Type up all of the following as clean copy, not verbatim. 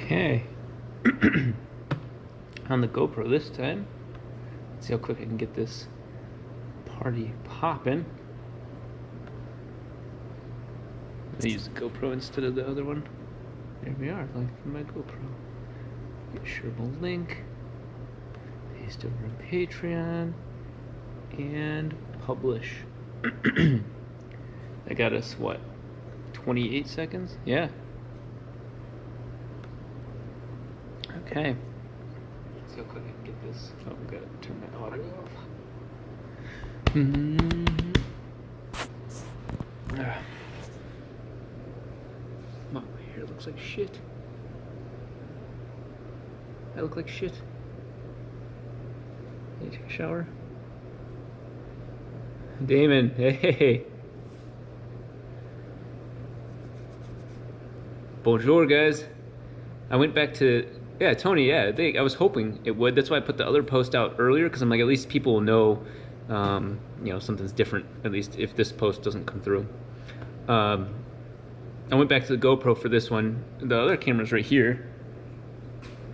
Okay. On the GoPro this time. Let's see how quick I can get this party popping. I use the GoPro instead of the other one. There we are, like from my GoPro. Get shareable link. Paste over on Patreon. And publish. That got us what? 28 seconds? Yeah. Okay. Let's see how quick I can get this. Oh, I've got to turn my audio off. Oh, my hair looks like shit. I look like shit. Can you take a shower? Damon, hey. Bonjour, guys. I went back to, Tony, I was hoping it would. That's why I put the other post out earlier, because I'm like, at least people will know, something's different, at least if this post doesn't come through. I went back to the GoPro for this one. The other camera's right here,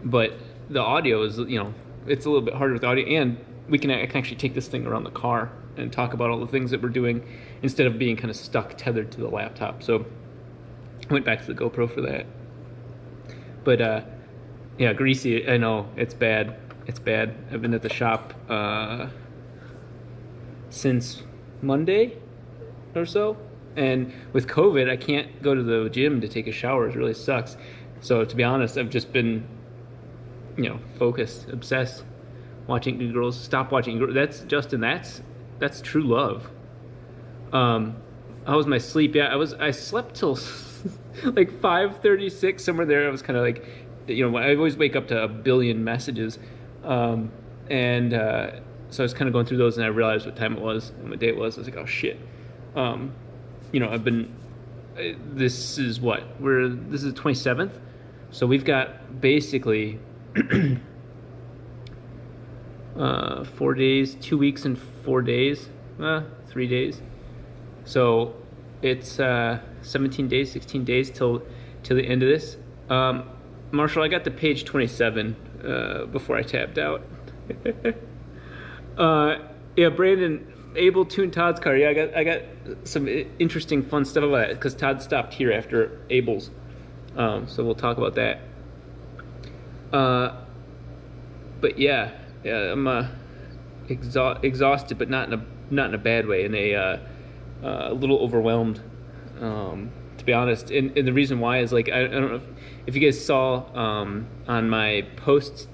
but the audio is, it's a little bit harder with audio, and I can actually take this thing around the car and talk about all the things that we're doing instead of being kind of stuck, tethered to the laptop. So I went back to the GoPro for that. But greasy, I know, it's bad. It's bad. I've been at the shop since Monday or so. And with COVID, I can't go to the gym to take a shower. It really sucks. So to be honest, I've just been, focused, obsessed, watching Good Girls. Stop watching Good Girls. That's, Justin, that's true love. How was my sleep? Yeah, I slept till like 5:36, somewhere there. I was kind of like, I always wake up to a billion messages. So I was kind of going through those, and I realized what time it was and what day it was. I was like, oh shit. I've been, this is the 27th. So we've got basically 4 days, 2 weeks and 4 days, 3 days. So it's 17 days, 16 days till the end of this. Marshall, I got to page 27 before I tapped out. Brandon, Abel tuned Todd's car. Yeah, I got some interesting, fun stuff about it because Todd stopped here after Abel's. So we'll talk about that. But yeah, I'm exhausted, but not in a bad way. In a little overwhelmed, to be honest. And the reason why is, like, I don't know if you guys saw on my post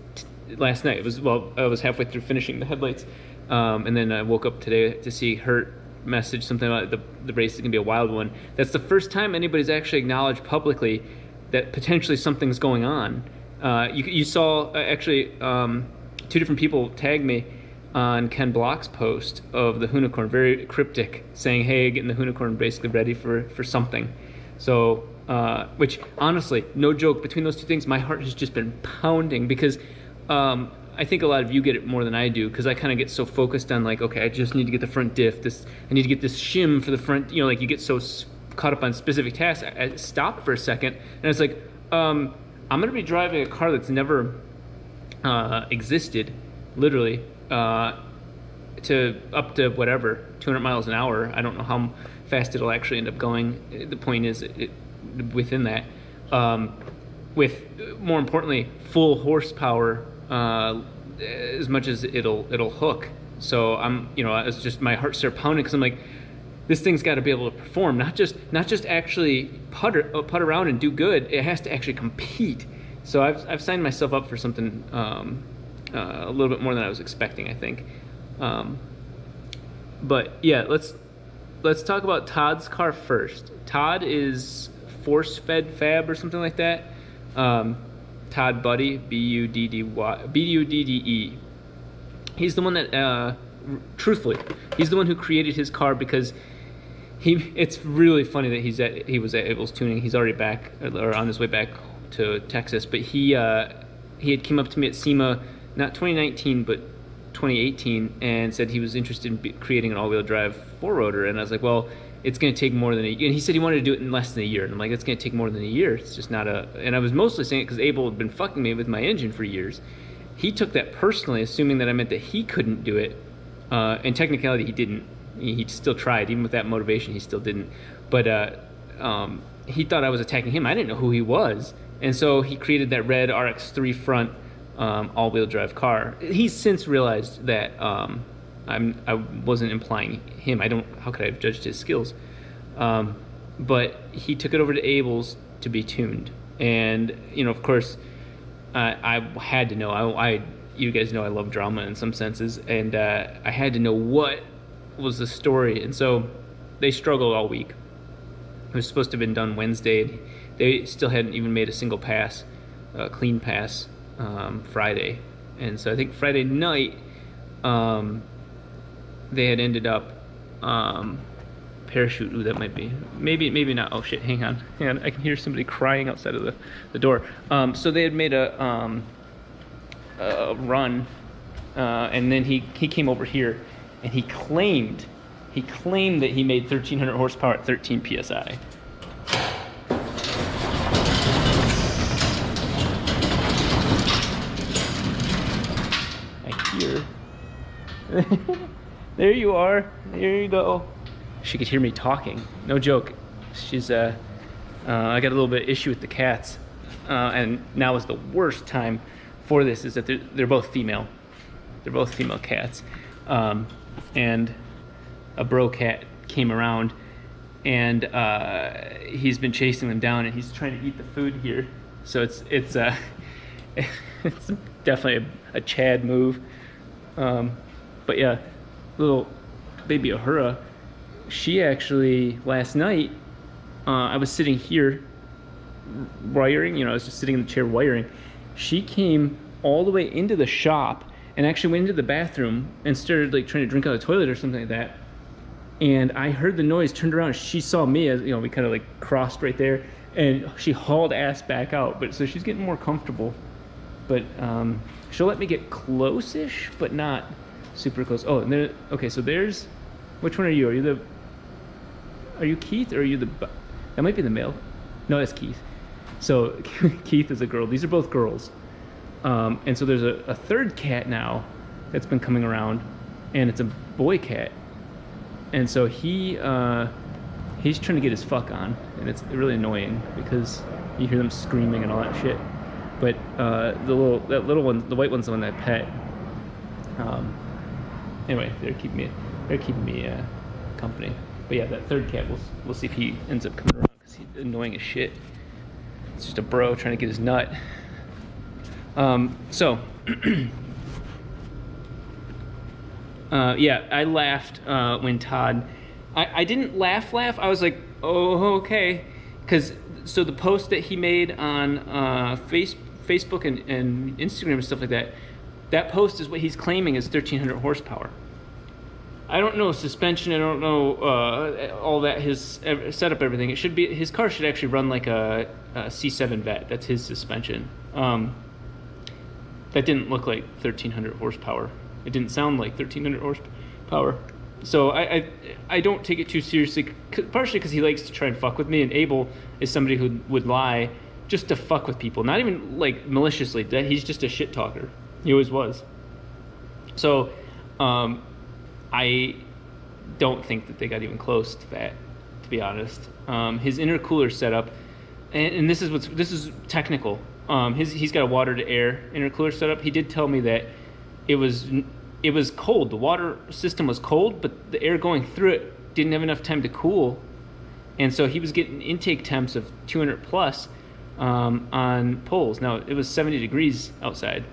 last night. I was halfway through finishing the headlights, and then I woke up today to see Hurt message something about the race is gonna be a wild one. That's the first time anybody's actually acknowledged publicly that potentially something's going on. You saw actually two different people tag me on Ken Block's post of the Hoonicorn, very cryptic, saying, hey, getting the Hoonicorn basically ready for something. So, which honestly, no joke, between those two things, my heart has just been pounding because I think a lot of you get it more than I do, because I kind of get so focused on, like, okay, I just need to get the front diff, I need to get this shim for the front, like you get so caught up on specific tasks. I stopped for a second and it's like, I'm going to be driving a car that's never existed, literally, to up to whatever 200 miles an hour. I don't know how fast it'll actually end up going. The point is, within that, with, more importantly, full horsepower, as much as it'll hook. So I'm, it's just, my heart started pounding because I'm like, this thing's got to be able to perform, not just actually putt around and do good. It has to actually compete. So I've signed myself up for something a little bit more than I was expecting, I think. But yeah, let's talk about Todd's car first. Todd is Force Fed Fab or something like that. Todd Buddy, Budde. He's the one that, truthfully, he's the one who created his car, because it's really funny that he was at Abel's Tuning. He's already back, or on his way back to Texas, but he had came up to me at SEMA, not 2019, but 2018, and said he was interested in creating an all-wheel drive four-rotor. And I was like, well, it's going to take more than a year. And he said he wanted to do it in less than a year. And I'm like, it's going to take more than a year. It's just not a... And I was mostly saying it because Abel had been fucking me with my engine for years. He took that personally, assuming that I meant that he couldn't do it. In technicality, he didn't. He still tried. Even with that motivation, he still didn't. But he thought I was attacking him. I didn't know who he was. And so he created that red RX-3 front all-wheel drive car. He's since realized that I wasn't implying him. How could I have judged his skills? But he took it over to Abel's to be tuned. And, you know, of course, I had to know. You guys know I love drama in some senses. And I had to know what was the story. And so they struggled all week. It was supposed to have been done Wednesday. They still hadn't even made a single pass, clean pass, Friday. And so I think Friday night, they had ended up parachute. Ooh, that might be. Maybe not. Oh shit, hang on. I can hear somebody crying outside of the door. So they had made a run, and then he came over here, and he claimed that he made 1,300 horsepower at 13 psi. I hear. There you are. There you go. She could hear me talking. No joke. She's I got a little bit of issue with the cats, and now is the worst time for this. Is that they're both female. They're both female cats, and a bro cat came around, and he's been chasing them down, and he's trying to eat the food here. So it's it's definitely a Chad move. But yeah, little baby Ahura, she actually last night, I was sitting here wiring. You know, I was just sitting in the chair wiring. She came all the way into the shop and actually went into the bathroom and started like trying to drink out of the toilet or something like that. And I heard the noise, turned around, she saw me, as you know, we kind of like crossed right there, and she hauled ass back out. But so she's getting more comfortable. But she'll let me get close-ish, but not super close. Oh, and there. Okay, so there's. Which one are you? Are you Keith, or are you the? That might be the male. No, that's Keith. So Keith is a girl. These are both girls. And so there's a third cat now that's been coming around, and it's a boy cat. And so he's trying to get his fuck on, and it's really annoying because you hear them screaming and all that shit. But that little one, the white one's the one that I pet. Anyway, they're keeping me company. But yeah, that third cat, we'll see if he ends up coming around because he's annoying as shit. It's just a bro trying to get his nut. Yeah, I laughed when Todd. I didn't laugh. I was like, oh, okay, because so the post that he made on Facebook and Instagram and stuff like that. That post is what he's claiming is 1,300 horsepower. I don't know suspension. I don't know all that. His setup, everything. It should be. His car should actually run like a C7 Vet. That's his suspension. That didn't look like 1,300 horsepower. It didn't sound like 1,300 horsepower. So I don't take it too seriously. Partially because he likes to try and fuck with me, and Abel is somebody who would lie just to fuck with people, not even like maliciously. He's just a shit talker. He always was. So I don't think that they got even close to that, to be honest. His intercooler setup, and this is technical. He's got a water to air intercooler setup. He did tell me that it was cold. The water system was cold, but the air going through it didn't have enough time to cool, and so he was getting intake temps of 200 plus on poles. Now it was 70 degrees outside,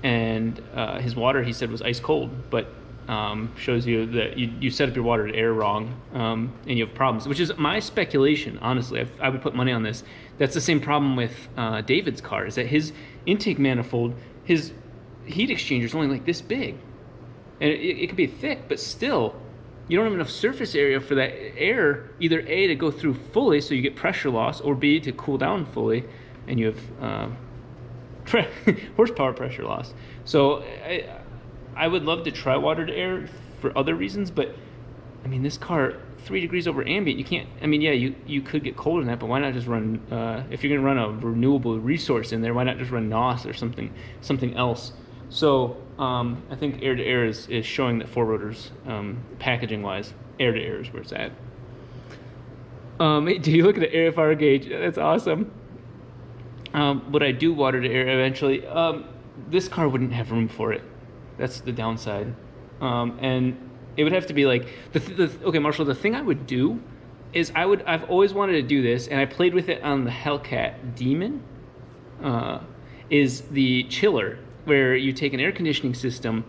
and his water, he said, was ice cold, but shows you that you set up your water to air wrong, and you have problems, which is my speculation. Honestly, I would put money on this. That's the same problem with David's car, is that his intake manifold, his heat exchanger is only like this big, and it could be thick, but still you don't have enough surface area for that air, either A, to go through fully so you get pressure loss, or B, to cool down fully and you have horsepower pressure loss. So I would love to try water to air for other reasons, but I mean, this car, 3 degrees over ambient, you can't, I mean, yeah, you could get colder than that, but why not just run, if you're gonna run a renewable resource in there, why not just run NOS or something else? So I think air-to-air is showing that 4-rotors, packaging-wise, air-to-air is where it's at. Do you look at the AFR gauge? That's awesome. Would I do water-to-air eventually? This car wouldn't have room for it. That's the downside. And it would have to be like, okay, Marshall, the thing I would do is I've always wanted to do this, and I played with it on the Hellcat Demon, is the chiller, where you take an air conditioning system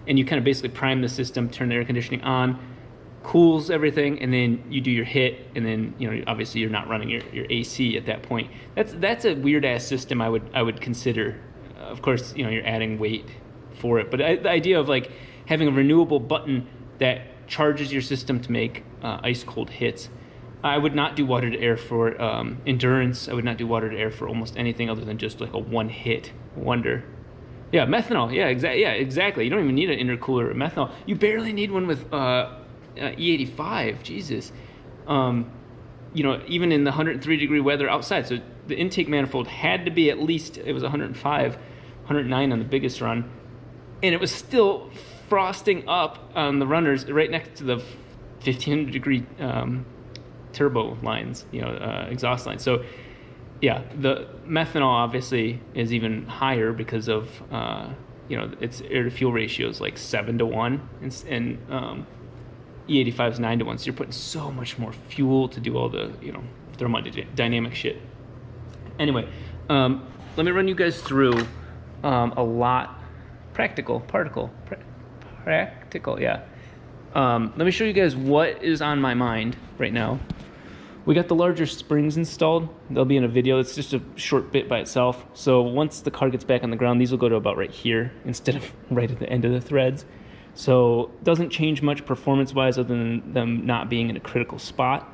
and you kind of basically prime the system, turn the air conditioning on, cools everything, and then you do your hit, and then, you know, obviously you're not running your AC at that point. That's a weird ass system I would consider. Of course, you know, you're adding weight for it, but the idea of like having a renewable button that charges your system to make ice cold hits. I would not do water to air for endurance. I would not do water to air for almost anything other than just like a one hit wonder. Yeah, methanol. Yeah, exactly. You don't even need an intercooler with methanol. You barely need one with E85. Jesus. You know, even in the 103 degree weather outside. So the intake manifold had to be at least, it was 105, 109 on the biggest run. And it was still frosting up on the runners right next to the 1500 degree turbo lines, you know, exhaust lines. So yeah, the methanol obviously is even higher because of, you know, its air to fuel ratio is like 7-1 and E85 is 9-1. So you're putting so much more fuel to do all the, you know, thermodynamic shit. Anyway, let me run you guys through a lot practical, yeah. Let me show you guys what is on my mind right now. We got the larger springs installed. They'll be in a video. It's just a short bit by itself. So once the car gets back on the ground, these will go to about right here instead of right at the end of the threads. So doesn't change much performance-wise other than them not being in a critical spot.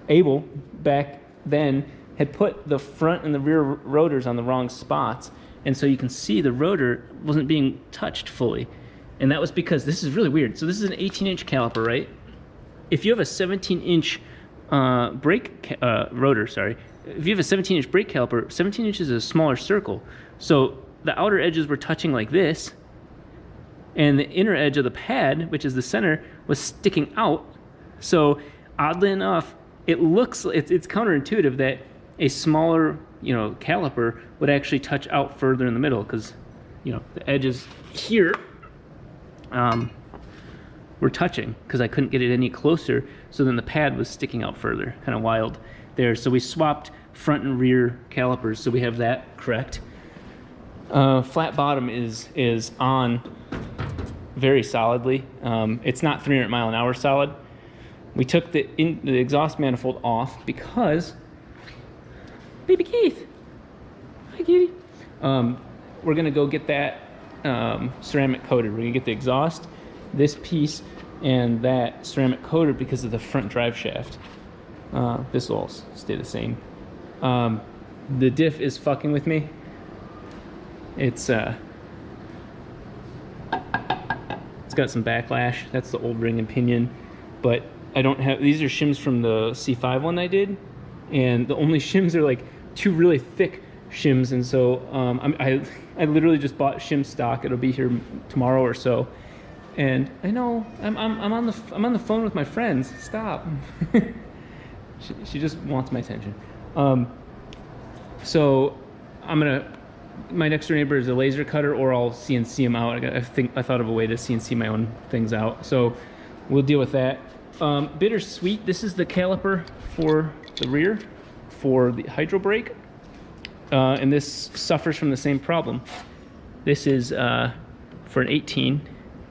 Abel, back then, had put the front and the rear rotors on the wrong spots. And so you can see the rotor wasn't being touched fully. And that was because, this is really weird. So this is an 18-inch caliper, right? If you have a 17-inch rotor, sorry. If you have a 17-inch brake caliper, 17 inches is a smaller circle. So the outer edges were touching like this, and the inner edge of the pad, which is the center, was sticking out. So oddly enough, it looks, it's counterintuitive that a smaller, you know, caliper would actually touch out further in the middle, because, you know, the edges here were touching because I couldn't get it any closer, so then the pad was sticking out further. Kind of wild there. So we swapped front and rear calipers, so we have that correct. Flat bottom is on very solidly. It's not 300 mile an hour solid. We took the exhaust manifold off because baby Keith, hi kitty. We're gonna go get that ceramic coated. We're gonna get the exhaust, this piece, and that ceramic coated because of the front drive shaft. This will all stay the same. The diff is fucking with me. It's got some backlash. That's the old ring and pinion, but I don't have, these are shims from the C5 one I did, and the only shims are like two really thick shims, and so I literally just bought shim stock. It'll be here tomorrow or so, and I know I'm on the phone with my friends. Stop. she just wants my attention. So I'm gonna, my next door neighbor is a laser cutter, or I'll CNC them out. I thought of a way to CNC my own things out, so we'll deal with that. Bittersweet. This is the caliper for the rear for the hydro brake, and this suffers from the same problem. This is for an 18,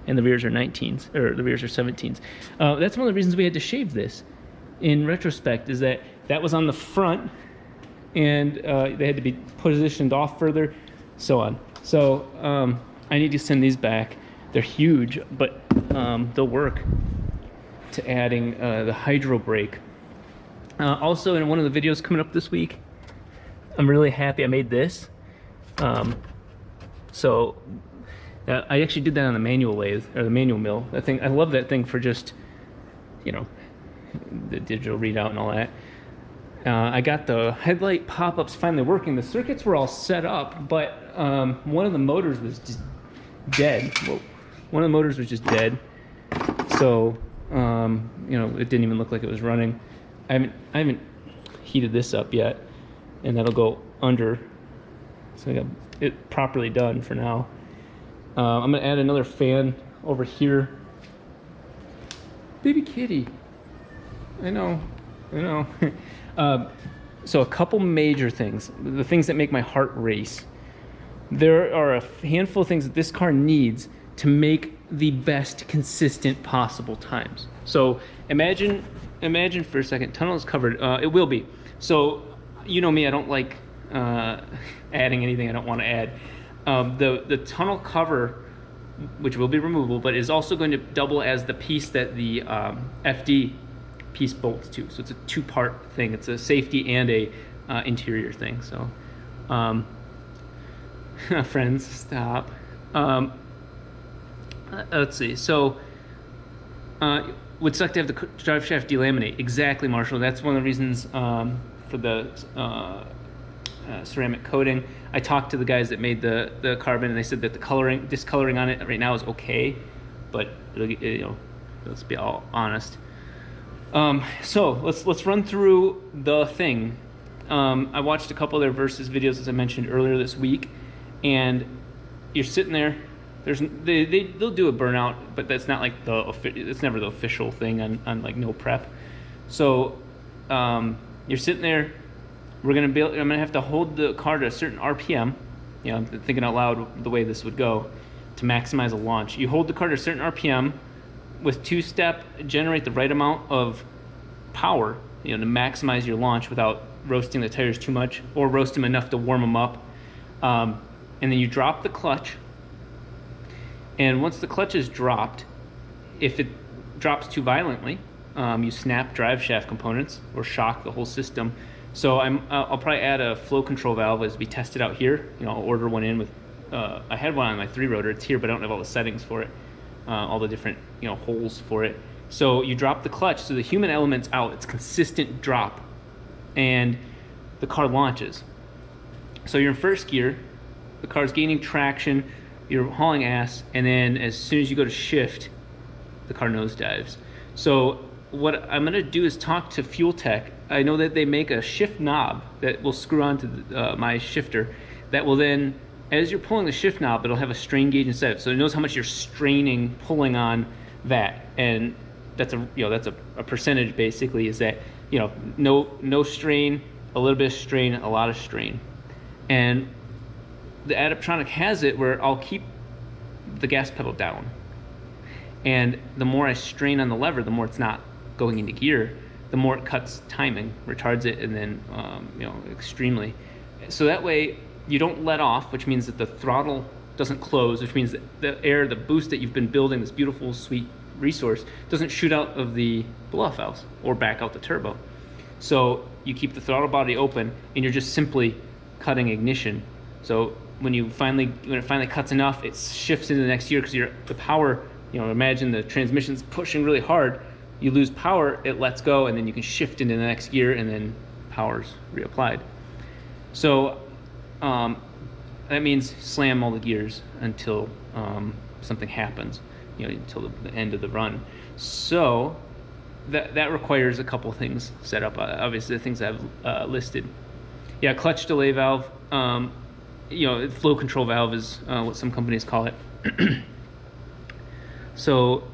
and the rears are 19s, or the rears are 17s. That's one of the reasons we had to shave this. In retrospect, is that was on the front, and they had to be positioned off further, so on. So I need to send these back. They're huge, but they'll work to adding the hydro brake. Also, in one of the videos coming up this week, I'm really happy I made this. So I actually did that on the manual lathe, or the manual mill. That thing, I love that thing for just, you know, the digital readout and all that. I got the headlight pop-ups finally working. The circuits were all set up, but one of the motors was just dead. Whoa. One of the motors was just dead. So, you know, it didn't even look like it was running. I haven't heated this up yet, and that'll go under. So I got it properly done for now. I'm gonna add another fan over here. Baby kitty. I know. So a couple major things, the things that make my heart race. There are a handful of things that this car needs to make the best consistent possible times. So imagine for a second, tunnel is covered. It will be. So you know me, I don't like adding anything I don't want to add. The tunnel cover, which will be removable, but is also going to double as the piece that the FD piece bolts to. So it's a two-part thing. It's a safety and a interior thing. So friends, stop. Let's see. So would suck to have the drive shaft delaminate. Exactly, Marshall. That's one of the reasons for the ceramic coating. I talked to the guys that made the carbon, and they said that the discoloring on it right now is okay, but you know, let's be all honest. So let's run through the thing. I watched a couple of their Versus videos, as I mentioned earlier this week, and you're sitting there. They'll do a burnout, but that's not like it's never the official thing on like no prep. So you're sitting there. I'm gonna have to hold the car to a certain RPM. You know, I'm thinking out loud the way this would go to maximize a launch. You hold the car to a certain RPM with two-step, generate the right amount of power, you know, to maximize your launch without roasting the tires too much, or roast them enough to warm them up. And then you drop the clutch. And once the clutch is dropped, if it drops too violently, you snap drive shaft components or shock the whole system. So I'll probably add a flow control valve as we test it out here. You know, I'll order one in with. I had one on my 3-rotor. It's here, but I don't have all the settings for it, all the different holes for it. So you drop the clutch, so the human element's out. It's consistent drop, and the car launches. So you're in first gear. The car's gaining traction. You're hauling ass, and then as soon as you go to shift, the car nosedives. So what I'm gonna do is talk to Fuel Tech. I know that they make a shift knob that will screw onto my shifter that will then, as you're pulling the shift knob, it'll have a strain gauge inside of it. So it knows how much you're straining, pulling on that. And that's a percentage basically, is that, no strain, a little bit of strain, a lot of strain. And the Adaptronic has it where I'll keep the gas pedal down. And the more I strain on the lever, the more it's not going into gear, the more it cuts timing, retards it, and then, extremely. So that way you don't let off, which means that the throttle doesn't close, which means that the boost that you've been building, this beautiful, sweet resource, doesn't shoot out of the blow-off valves or back out the turbo. So you keep the throttle body open, and you're just simply cutting ignition. So when it finally cuts enough, it shifts into the next gear, because the power, imagine the transmission's pushing really hard, you lose power, it lets go, and then you can shift into the next gear, and then power's reapplied. So that means slam all the gears until something happens, until the end of the run. So that requires a couple things set up. Obviously, the things I've listed. Yeah, clutch delay valve. Flow control valve is what some companies call it. So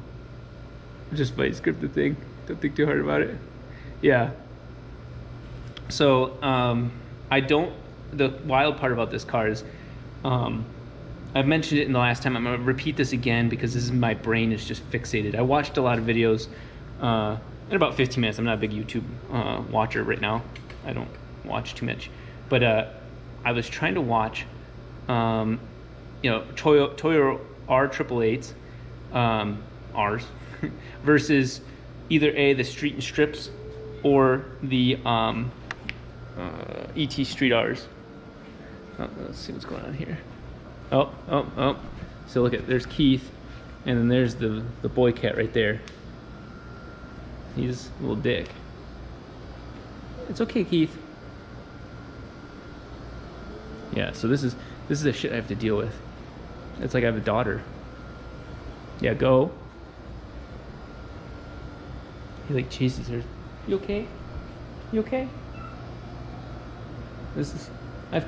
just vice grip the thing. Don't think too hard about it. Yeah. So the wild part about this car is, I've mentioned it in the last time. I'm gonna repeat this again because my brain is just fixated. I watched a lot of videos in about 15 minutes. I'm not a big YouTube watcher right now. I don't watch too much, but I was trying to watch, Toyo R888s, R's, versus either the Street and Strips or the ET Street R's. Oh, let's see what's going on here. Oh, So look at, there's Keith, and then there's the boy cat right there. He's a little dick. It's okay, Keith. Yeah, so this is the shit I have to deal with. It's like I have a daughter. Yeah, go. He like chases her. You okay? You okay? I have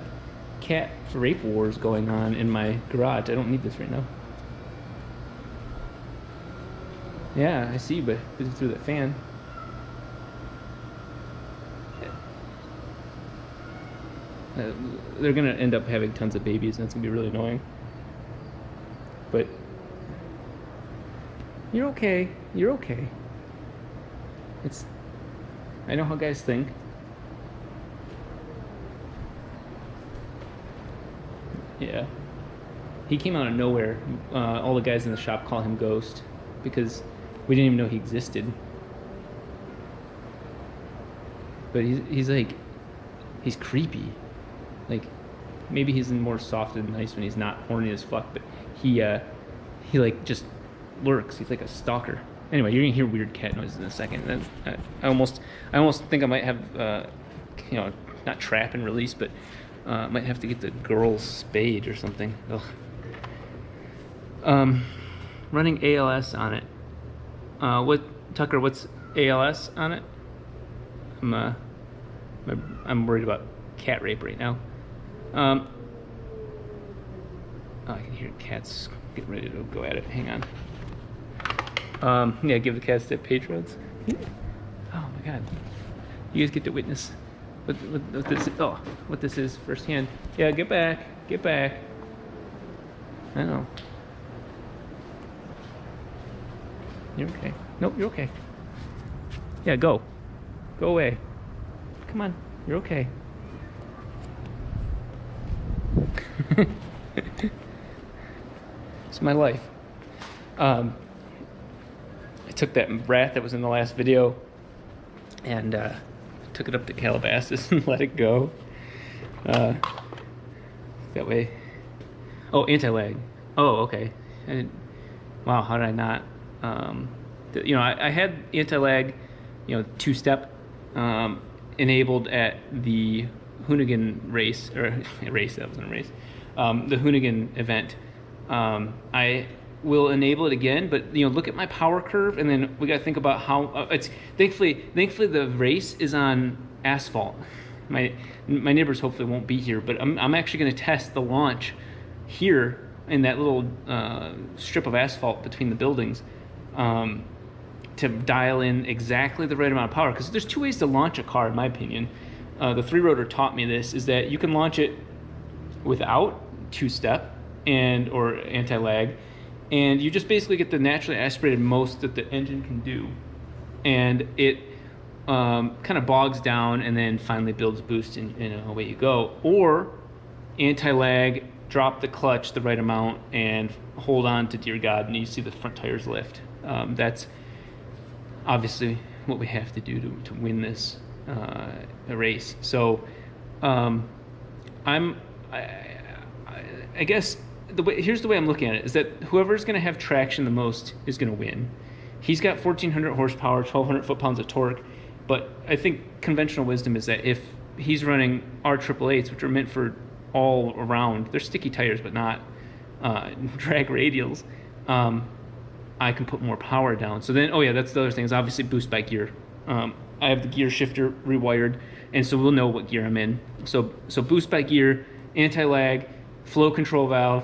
cat rape wars going on in my garage. I don't need this right now. Yeah, I see, but through that fan. They're gonna end up having tons of babies, and it's gonna be really annoying. But you're okay. You're okay. I know how guys think. Yeah. He came out of nowhere. All the guys in the shop call him Ghost because we didn't even know he existed. But he's like, he's creepy. Like, maybe he's more soft and nice when he's not horny as fuck, but he like just lurks. He's like a stalker. Anyway, you're gonna hear weird cat noises in a second. I almost think I might have, you know, not trap and release, but might have to get the girl's spade or something. Ugh. Running ALS on it. Tucker? What's ALS on it? I'm worried about cat rape right now. Oh, I can hear cats getting ready to go at it. Hang on. Yeah, give the cats to patrons. Oh my god, you guys get to witness what this is firsthand. Yeah, get back. I know. You're okay. Nope, you're okay. Yeah, go away. Come on, you're okay. It's my life. I took that rat that was in the last video and took it up to Calabasas and let it go. That way. Oh, anti-lag. Oh, okay. Wow, how did I not? You know, I had anti-lag, you know, two-step enabled at the Hoonigan race, or race, that wasn't a race, the Hoonigan event. I will enable it again, but you know, look at my power curve, and then we got to think about how it's. Thankfully, the race is on asphalt. My neighbors hopefully won't be here, but I'm actually going to test the launch here in that little strip of asphalt between the buildings. To dial in exactly the right amount of power, because there's two ways to launch a car, in my opinion. The three-rotor taught me this, is that you can launch it without two-step or anti-lag, and you just basically get the naturally aspirated most that the engine can do, and it kind of bogs down and then finally builds boost, and away you go. Or anti-lag, drop the clutch the right amount and hold on to dear God, and you see the front tires lift. That's obviously what we have to do to win this race. So I guess here's the way I'm looking at it, is that whoever's going to have traction the most is going to win. He's got 1,400 horsepower, 1,200 foot-pounds of torque, but I think conventional wisdom is that if he's running our 888s, which are meant for all around, they're sticky tires but not drag radials, I can put more power down. So then, oh yeah, that's the other thing, is obviously boost by gear. I have the gear shifter rewired, and so we'll know what gear I'm in. So boost by gear, anti-lag, flow control valve,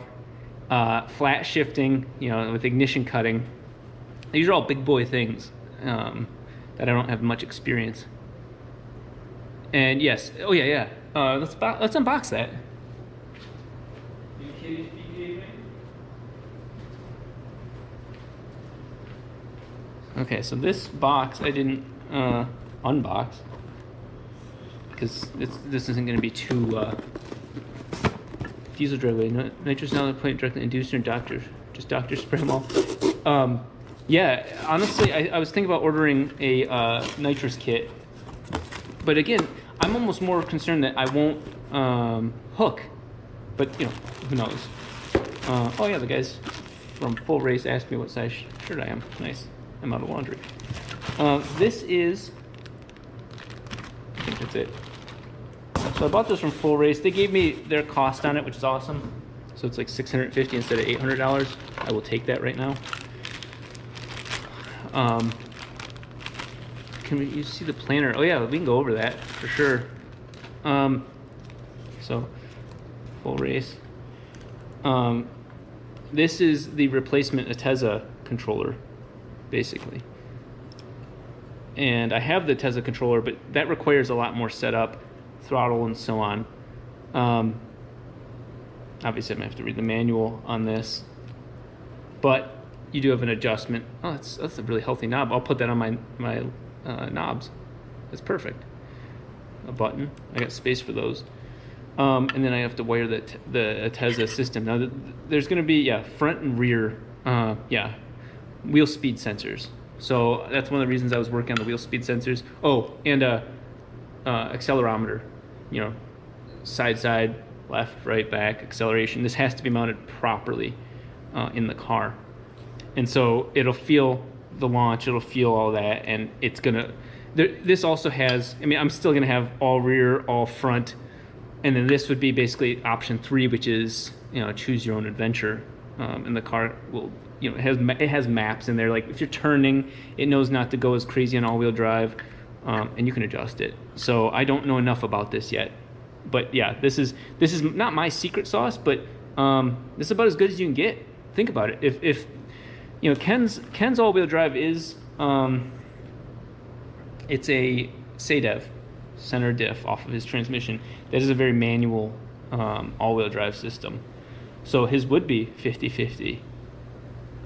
flat shifting, you know, with ignition cutting. These are all big boy things that I don't have much experience. And yes, oh yeah. Let's unbox that. Okay, so this box I didn't unbox because this isn't going to be too diesel driveway. Nitrous now point directly induced in doctor spray them all. Yeah, honestly, I was thinking about ordering a nitrous kit, but again, I'm almost more concerned that I won't hook. But you know, who knows? Oh yeah, the guys from Full Race asked me what size shirt I am. Nice. I'm out of laundry. This is, I think that's it. So I bought this from Full Race. They gave me their cost on it, which is awesome. So it's like $650 instead of $800. I will take that right now. Can you see the planner? Oh yeah, we can go over that for sure. So Full Race. This is the replacement Ateza controller, basically. And I have the Ateza controller, but that requires a lot more setup, throttle, and so on. Obviously, I'm gonna have to read the manual on this, but you do have an adjustment. Oh, that's a really healthy knob. I'll put that on my knobs. That's perfect. A button. I got space for those. And then I have to wire the Ateza system. Now, there's going to be, front and rear, wheel speed sensors. So that's one of the reasons I was working on the wheel speed sensors. Oh, and accelerometer. You know, side, left, right, back, acceleration. This has to be mounted properly in the car. And so it'll feel the launch, it'll feel all that, and it's going to... This also has... I mean, I'm still going to have all rear, all front, and then this would be basically option 3, which is, you know, choose your own adventure. And the car will, you know, it has maps in there. Like if you're turning, it knows not to go as crazy on all-wheel drive, and you can adjust it. So I don't know enough about this yet, but yeah, this is not my secret sauce, but this is about as good as you can get. Think about it. If you know, Ken's all-wheel drive is it's a SADEV, center diff, off of his transmission. That is a very manual all-wheel drive system. So his would be 50-50,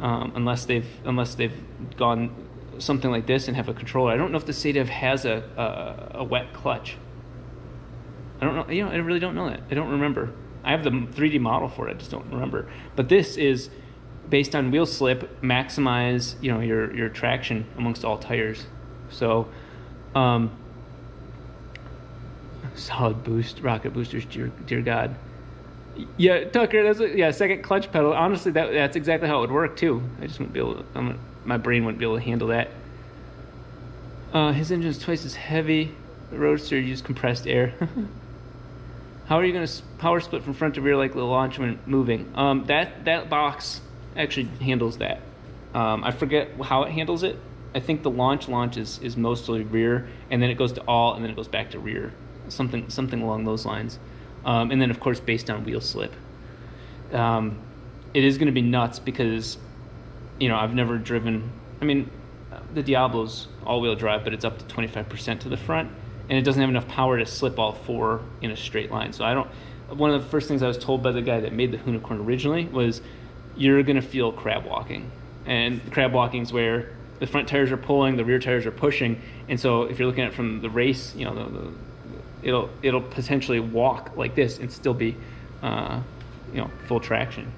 unless they've gone something like this and have a controller. I don't know if the SADEV has a wet clutch. I don't know. You know, I really don't know that. I don't remember. I have the 3D model for it. I just don't remember. But this is based on wheel slip, maximize, you know, your traction amongst all tires. So solid boost, rocket boosters, dear God. Yeah, Tucker, that's second clutch pedal. Honestly, that's exactly how it would work too. I just wouldn't be able to, my brain wouldn't be able to handle that. His engine is twice as heavy. The Roadster used compressed air. How are you going to power split from front to rear like the launch when moving? That box actually handles that. I forget how it handles it. I think the launch is mostly rear, and then it goes to all, and then it goes back to rear. Something along those lines. And then, of course, based on wheel slip. It is going to be nuts because, you know, I've never driven... I mean, the Diablo's all-wheel drive, but it's up to 25% to the front, and it doesn't have enough power to slip all four in a straight line. So I don't... One of the first things I was told by the guy that made the Unicorn originally was, you're going to feel crab walking. And crab walking is where the front tires are pulling, the rear tires are pushing, and so if you're looking at it from the race, you know, it'll potentially walk like this and still be, you know, full traction.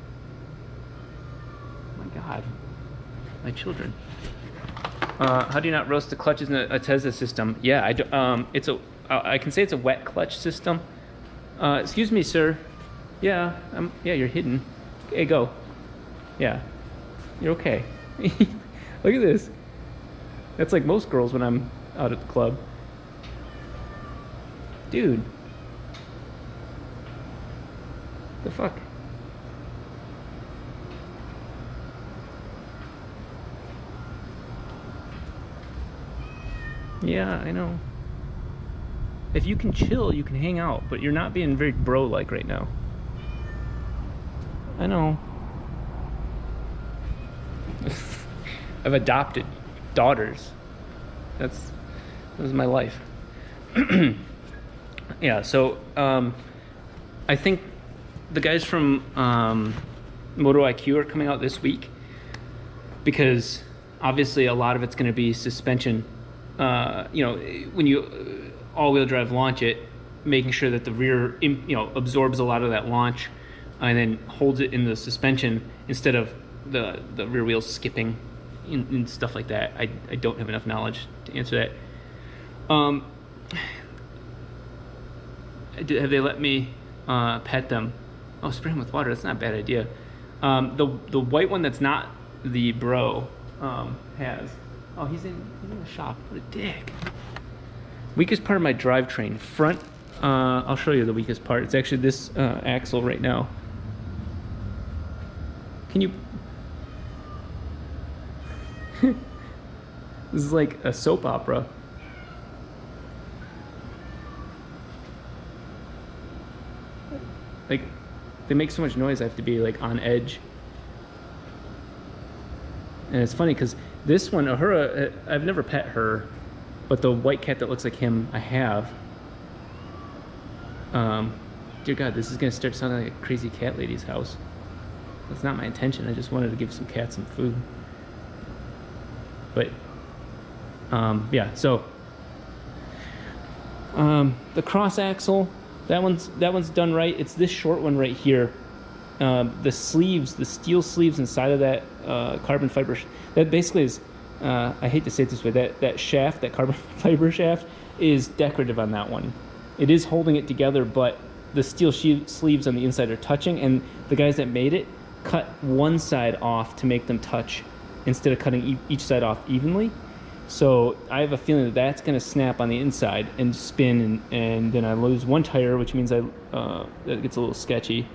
Oh my God, my children. How do you not roast the clutches in a Ateza system? Yeah, I can say it's a wet clutch system. Excuse me, sir. Yeah, yeah, you're hidden. Hey, go. Yeah, you're okay. Look at this. That's like most girls when I'm out at the club. Dude. The fuck? Yeah, I know. If you can chill, you can hang out, but you're not being very bro-like right now. I know. I've adopted daughters. That was my life. Yeah, so I think the guys from Moto IQ are coming out this week because obviously a lot of it's going to be suspension. You know, when you all-wheel drive launch it, making sure that the rear, you know, absorbs a lot of that launch and then holds it in the suspension instead of the rear wheels skipping and stuff like that. I don't have enough knowledge to answer that. Have they let me pet them? Oh, spray them with water. That's not a bad idea. The white one that's not the Bro has. Oh, he's in the shop. What a dick. Weakest part of my drivetrain, front. I'll show you the weakest part. It's actually this axle right now. Can you? This is like a soap opera. Like, they make so much noise, I have to be like on edge. And it's funny because this one, Ahura, I've never pet her, but the white cat that looks like him, I have. Dear God, this is gonna start sounding like a crazy cat lady's house. That's not my intention. I just wanted to give some cats some food. But yeah, so the cross axle, that one's done right. It's this short one right here. The sleeves, the steel sleeves inside of that carbon fiber, that basically is, I hate to say it this way, that shaft, that carbon fiber shaft, is decorative on that one. It is holding it together, but the steel sleeves on the inside are touching, and the guys that made it cut one side off to make them touch instead of cutting each side off evenly. So I have a feeling that that's going to snap on the inside and spin, and then I lose one tire, which means that gets a little sketchy.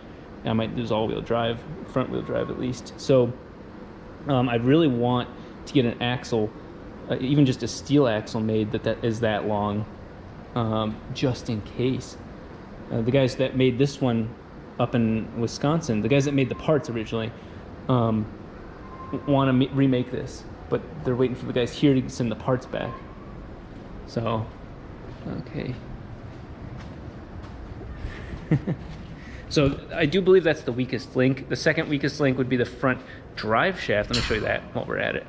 I might lose all-wheel drive, front-wheel drive at least. So I really want to get an axle, even just a steel axle made that is that long, just in case. The guys that made this one up in Wisconsin, the guys that made the parts originally, want to remake this, but they're waiting for the guys here to send the parts back. So, okay. So I do believe that's the weakest link. The second weakest link would be the front drive shaft. Let me show you that while we're at it.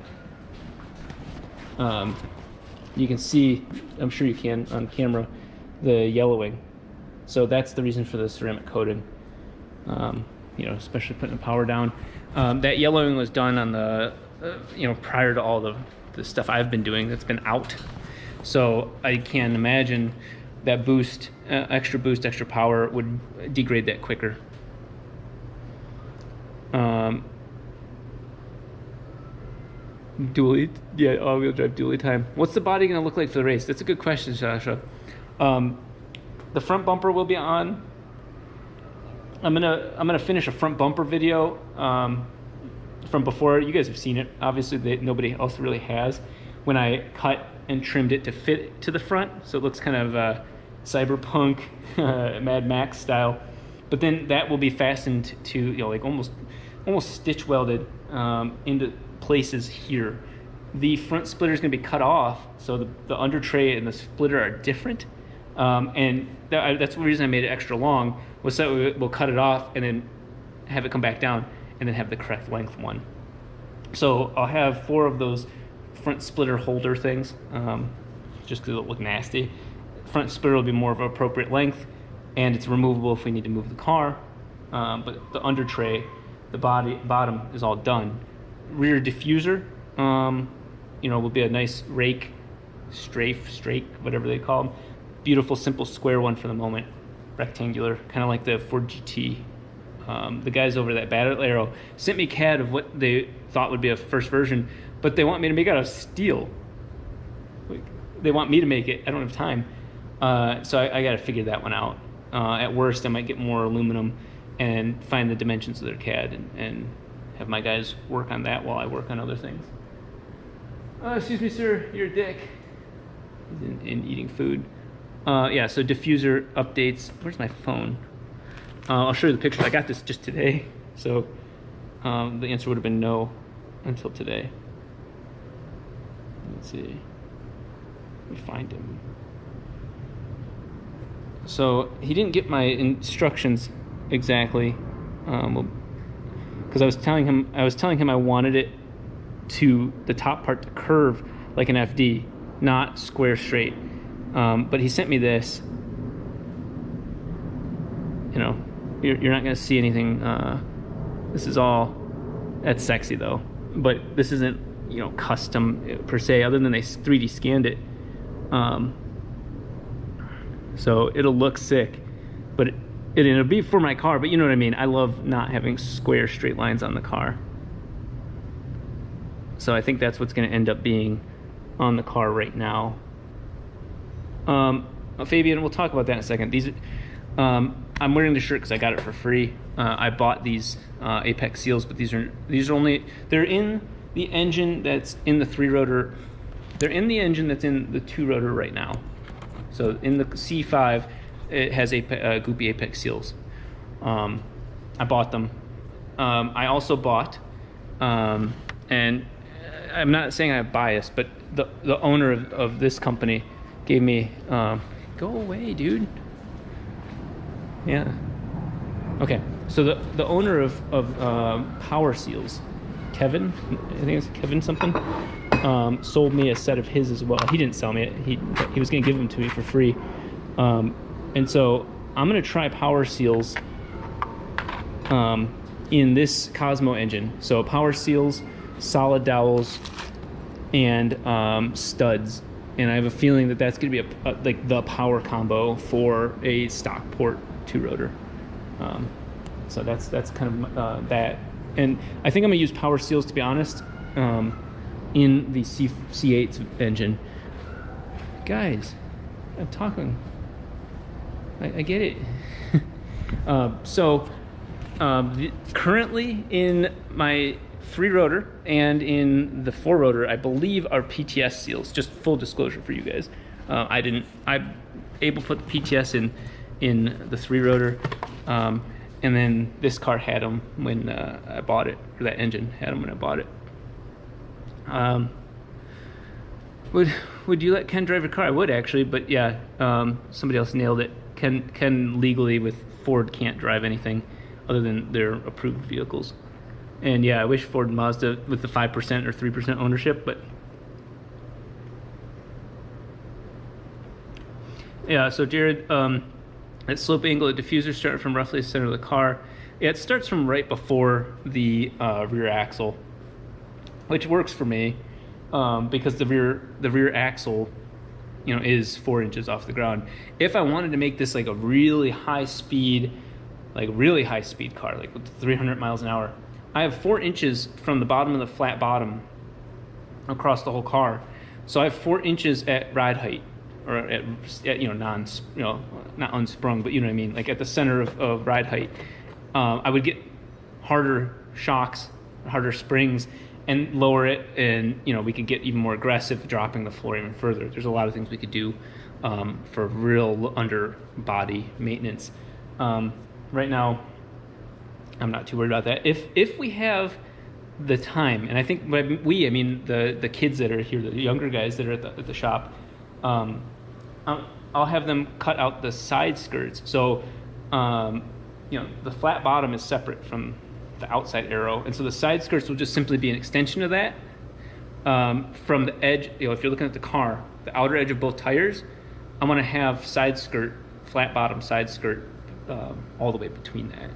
You can see, I'm sure you can on camera, the yellowing. So that's the reason for the ceramic coating. You know, especially putting the power down. That yellowing was done on the, you know, prior to all the stuff I've been doing that's been out. So I can imagine that boost, extra power would degrade that quicker. Dually, yeah, all-wheel drive dually time. What's the body gonna look like for the race? That's a good question, Sasha. The front bumper will be on. I'm gonna finish a front bumper video from before. You guys have seen it. Obviously, nobody else really has. When I cut and trimmed it to fit to the front, so it looks kind of cyberpunk, Mad Max style. But then that will be fastened to, you know, like almost stitch welded into places here. The front splitter is going to be cut off, so the under tray and the splitter are different. And that's the reason I made it extra long, was so we'll cut it off and then have it come back down and then have the correct length one. So I'll have 4 of those front splitter holder things, just because it'll look nasty. Front splitter will be more of an appropriate length, and it's removable if we need to move the car. But the under tray, the bottom is all done. Rear diffuser, you know, will be a nice rake, strake, whatever they call them. Beautiful, simple, square one for the moment, rectangular, kind of like the Ford GT. The guys over at Battle Arrow sent me CAD of what they thought would be a first version, but they want me to make it out of steel. They want me to make it. I don't have time. So I got to figure that one out. At worst, I might get more aluminum and find the dimensions of their CAD and have my guys work on that while I work on other things. Excuse me, sir, you're a dick. He's in eating food. Yeah, so diffuser updates. Where's my phone? I'll show you the picture. I got this just today, so the answer would have been no until today. Let's see. Let me find him. So he didn't get my instructions exactly, because I was telling him I wanted it to the top part to curve like an FD, not square straight. But he sent me this. You know, you're not gonna see anything. This is all. That's sexy though, but this isn't, you know, custom per se, other than they 3D scanned it. So it'll look sick, but It'll be for my car, but you know what I mean. I love not having square straight lines on the car. So I think that's what's going to end up being on the car right now. Fabian, we'll talk about that in a second. These, I'm wearing the shirt because I got it for free. I bought these Apex seals, but these are only, they're in the engine that's in the 3-rotor. They're in the engine that's in the 2-rotor right now. So in the C5, it has Goopy Apex seals. I bought them. I also bought, and I'm not saying I have bias, but the owner of this company gave me, go away, dude. Yeah. Okay. So the owner of Power Seals, Kevin, I think it's Kevin something, sold me a set of his as well. He didn't sell me it. He was going to give them to me for free. And so I'm going to try Power Seals in this Cosmo engine. So Power Seals, solid dowels, and studs. And I have a feeling that that's going to be like the power combo for a stock port 2-rotor. So that's kind of that. And I think I'm going to use Power Seals, to be honest, in the C8 engine. Guys, I'm talking. I get it. Currently in my 3-rotor and in the 4-rotor, I believe are PTS seals. Just full disclosure for you guys. I'm able to put the PTS in the 3-rotor, and then this car had them when I bought it, or that engine had them when I bought it. Would you let Ken drive your car? I would actually, but yeah, somebody else nailed it. Ken legally with Ford can't drive anything other than their approved vehicles. And yeah, I wish Ford and Mazda with the 5% or 3% ownership, but yeah. So Jared, that slope angle of diffuser starting from roughly the center of the car. Yeah, it starts from right before the rear axle, which works for me because the rear axle, you know, is 4 inches off the ground. If I wanted to make this like a really high speed car, like with 300 miles an hour, I have 4 inches from the bottom of the flat bottom across the whole car. So I have 4 inches at ride height, or at you know, not unsprung, but you know what I mean, like at the center of ride height. I would get harder shocks, harder springs, and lower it, and you know, we could get even more aggressive, dropping the floor even further. There's a lot of things we could do for real underbody maintenance. Right now, I'm not too worried about that. If we have the time, and I think I mean the kids that are here, the younger guys that are at the shop, I'll have them cut out the side skirts. So, you know, the flat bottom is separate from the outside arrow, and so the side skirts will just simply be an extension of that. From the edge, you know, if you're looking at the car, the outer edge of both tires, I want to have side skirt, flat bottom side skirt, all the way between that.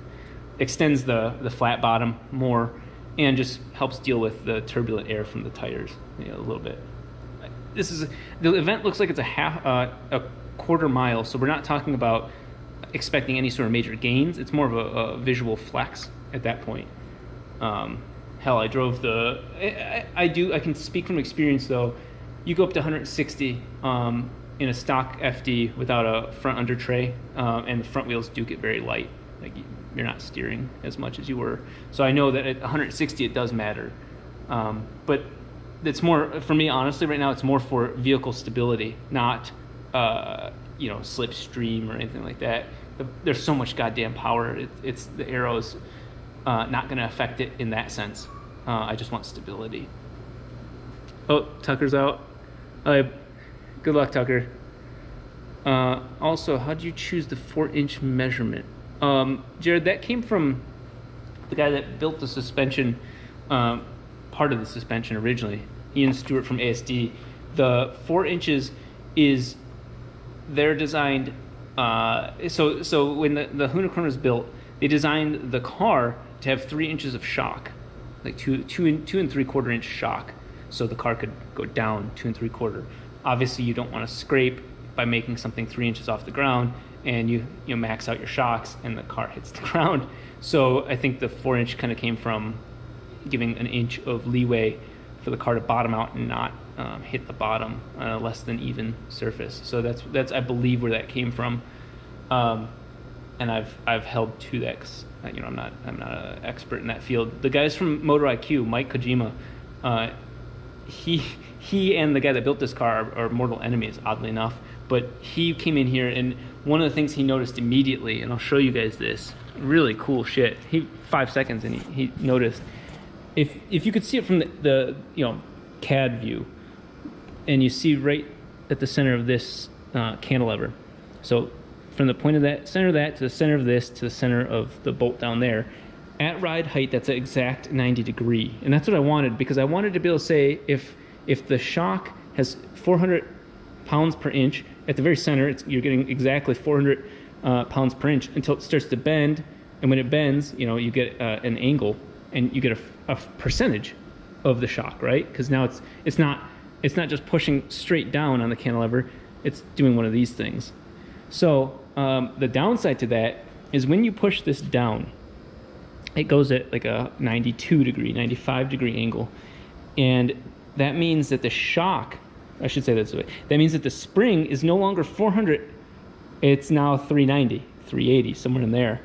Extends the flat bottom more, and just helps deal with the turbulent air from the tires, you know, a little bit. The event looks like it's a quarter mile, so we're not talking about expecting any sort of major gains. It's more of a visual flex at that point. Hell, I drove I can speak from experience though. You go up to 160 in a stock FD without a front under tray, and the front wheels do get very light. Like you're not steering as much as you were. So I know that at 160 it does matter. But it's more, for me honestly right now, it's more for vehicle stability, not you know, slipstream or anything like that. There's so much goddamn power. It's the arrows not going to affect it in that sense. I just want stability. Oh, Tucker's out. Good luck, Tucker. Also, how'd you choose the 4-inch measurement? Jared, that came from the guy that built the suspension, part of the suspension originally, Ian Stewart from ASD. The 4 inches is, they're designed, so when the Hunacron was built, they designed the car to have 3 inches of shock, like two and 3/4 inch shock, so the car could go down 2 3/4. Obviously, you don't want to scrape by making something 3 inches off the ground, and you max out your shocks, and the car hits the ground. So I think the 4-inch kind of came from giving an inch of leeway for the car to bottom out and not hit the bottom on a less than even surface. So that's I believe where that came from, and I've held to that because I'm not an expert in that field. The guys from Motor IQ, Mike Kojima, he and the guy that built this car are mortal enemies, oddly enough. But he came in here, and one of the things he noticed immediately, and I'll show you guys this really cool shit. 5 seconds, and he noticed. If you could see it from the CAD view, and you see right at the center of this cantilever, so from the point of that center of that to the center of this to the center of the bolt down there, at ride height, that's an exact 90 degree, and that's what I wanted, because I wanted to be able to say if the shock has 400 pounds per inch at the very center, you're getting exactly 400 pounds per inch until it starts to bend, and when it bends, you get an angle, and you get a percentage of the shock, right? Because now it's not just pushing straight down on the cantilever, it's doing one of these things. So the downside to that is when you push this down, it goes at like a 92 degree, 95 degree angle, and that means that the shock, I should say that this way, that means that the spring is no longer 400, it's now 390, 380, somewhere in there.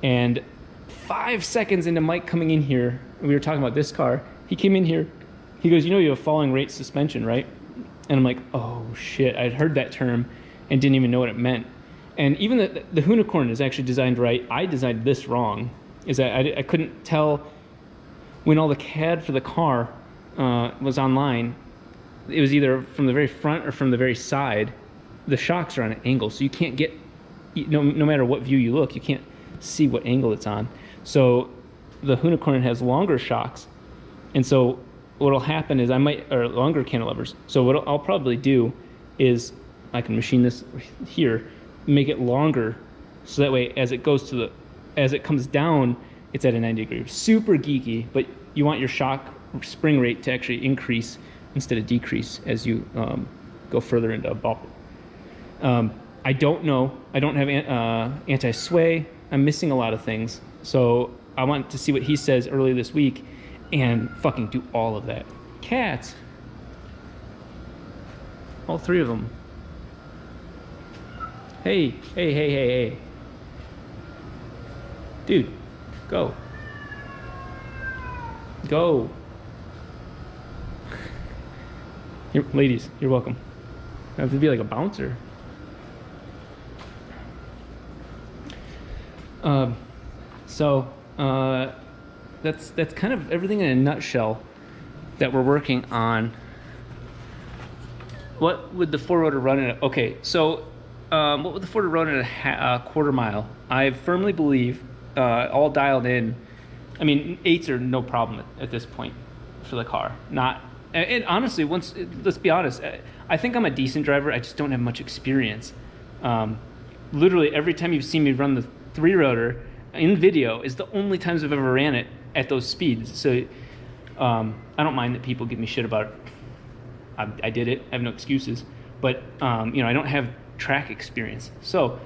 And 5 seconds into Mike coming in here, we were talking about this car, he came in here, he goes, you have falling rate suspension, right? And I'm like, oh shit, I'd heard that term and didn't even know what it meant. And even the unicorn is actually designed right. I designed this wrong, is that I couldn't tell when all the CAD for the car was online. It was either from the very front or from the very side. The shocks are on an angle, so you can't get, no matter what view you look, you can't see what angle it's on. So the unicorn has longer shocks, and so what'll happen is or longer cantilevers. So what I'll probably do is I can machine this here, make it longer, so that way as it comes down, it's at a 90 degree. Super geeky, but you want your shock spring rate to actually increase instead of decrease as you go further into a bump. I don't know. I don't have anti-sway. I'm missing a lot of things. So I want to see what he says early this week and fucking do all of that. Cats. All 3 of them. Hey. Dude, go. Go. Here, ladies, you're welcome. I have to be like a bouncer. That's kind of everything in a nutshell that we're working on. What would the 4-rotor run at? Okay, so what would the 4-rotor run at a quarter mile? I firmly believe, all dialed in, I mean, 8s are no problem at this point for the car. And honestly, let's be honest, I think I'm a decent driver. I just don't have much experience. Literally every time you've seen me run the 3-rotor in video is the only times I've ever ran it at those speeds. So I don't mind that people give me shit about it. I did it. I have no excuses. But I don't have track experience. So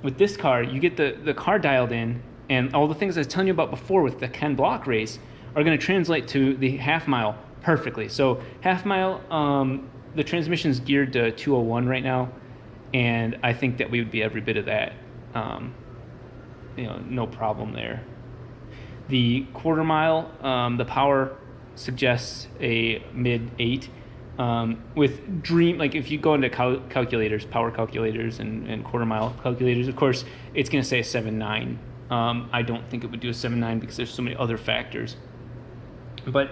with this car, you get the car dialed in, and all the things I was telling you about before with the Ken Block race are going to translate to the half mile perfectly. So half mile, the transmission's geared to 201 right now, and I think that we would be every bit of that. No problem there. The quarter mile, the power suggests a mid 8. With dream, like if you go into calculators, power calculators and quarter mile calculators, of course, it's going to say a 7.9. I don't think it would do a 7.9 because there's so many other factors. But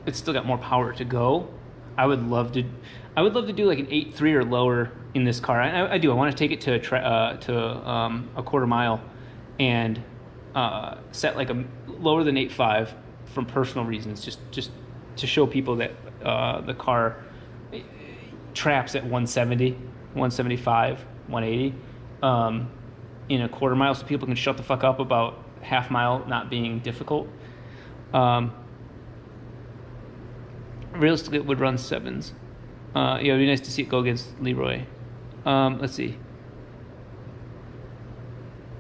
it's still got more power to go. I would love to do like an 8.3 or lower in this car. I do. I want to take it to a quarter mile and set like a lower than 8.5 from personal reasons, just to show people that the car traps at 170, 175, 180 in a quarter mile, so people can shut the fuck up about half mile not being difficult. Realistically, it would run 7s. It'd be nice to see it go against Leroy. Let's see.